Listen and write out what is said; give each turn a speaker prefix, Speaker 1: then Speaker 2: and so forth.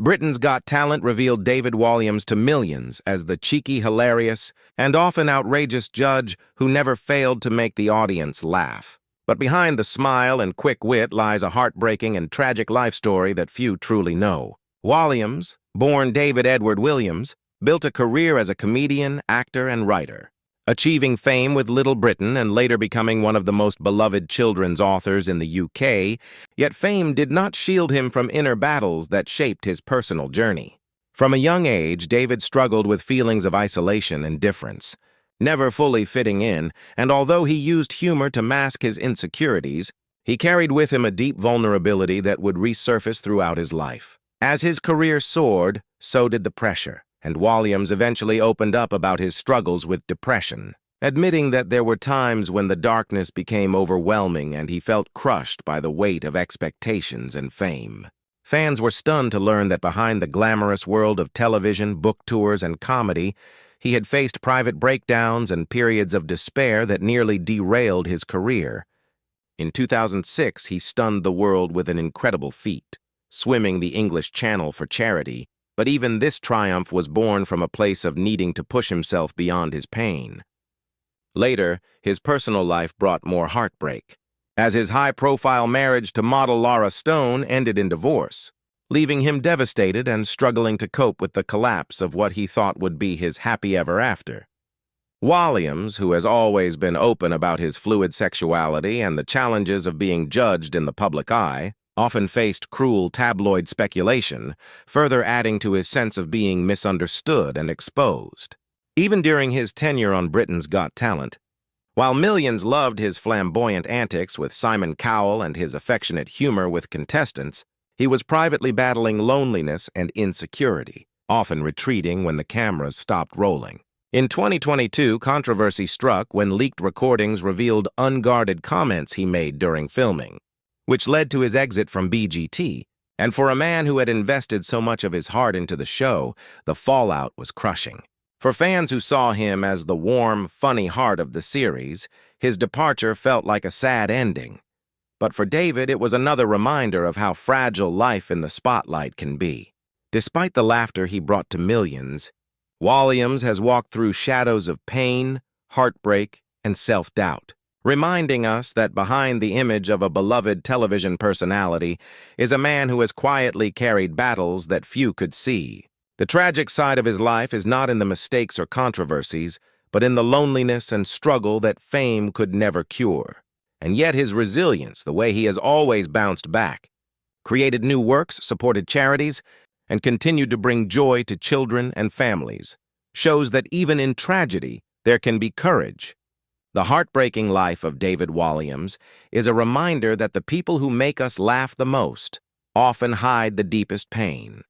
Speaker 1: Britain's Got Talent revealed David Walliams to millions as the cheeky, hilarious, and often outrageous judge who never failed to make the audience laugh. But behind the smile and quick wit lies a heartbreaking and tragic life story that few truly know. Walliams, born David Edward Williams, built a career as a comedian, actor, and writer, achieving fame with Little Britain and later becoming one of the most beloved children's authors in the UK, yet fame did not shield him from inner battles that shaped his personal journey. From a young age, David struggled with feelings of isolation and difference, never fully fitting in, and although he used humor to mask his insecurities, he carried with him a deep vulnerability that would resurface throughout his life. As his career soared, so did the pressure, and Walliams eventually opened up about his struggles with depression, admitting that there were times when the darkness became overwhelming and he felt crushed by the weight of expectations and fame. Fans were stunned to learn that behind the glamorous world of television, book tours, and comedy, he had faced private breakdowns and periods of despair that nearly derailed his career. In 2006, he stunned the world with an incredible feat, swimming the English Channel for charity, but even this triumph was born from a place of needing to push himself beyond his pain. Later, his personal life brought more heartbreak, as his high-profile marriage to model Laura Stone ended in divorce, leaving him devastated and struggling to cope with the collapse of what he thought would be his happy ever after. Walliams, who has always been open about his fluid sexuality and the challenges of being judged in the public eye, often faced cruel tabloid speculation, further adding to his sense of being misunderstood and exposed. Even during his tenure on Britain's Got Talent, while millions loved his flamboyant antics with Simon Cowell and his affectionate humor with contestants, he was privately battling loneliness and insecurity, often retreating when the cameras stopped rolling. In 2022, controversy struck when leaked recordings revealed unguarded comments he made during filming, which led to his exit from BGT, and for a man who had invested so much of his heart into the show, the fallout was crushing. For fans who saw him as the warm, funny heart of the series, his departure felt like a sad ending. But for David, it was another reminder of how fragile life in the spotlight can be. Despite the laughter he brought to millions, Walliams has walked through shadows of pain, heartbreak, and self-doubt, reminding us that behind the image of a beloved television personality is a man who has quietly carried battles that few could see. The tragic side of his life is not in the mistakes or controversies, but in the loneliness and struggle that fame could never cure. And yet his resilience, the way he has always bounced back, created new works, supported charities, and continued to bring joy to children and families, shows that even in tragedy, there can be courage. The heartbreaking life of David Walliams is a reminder that the people who make us laugh the most often hide the deepest pain.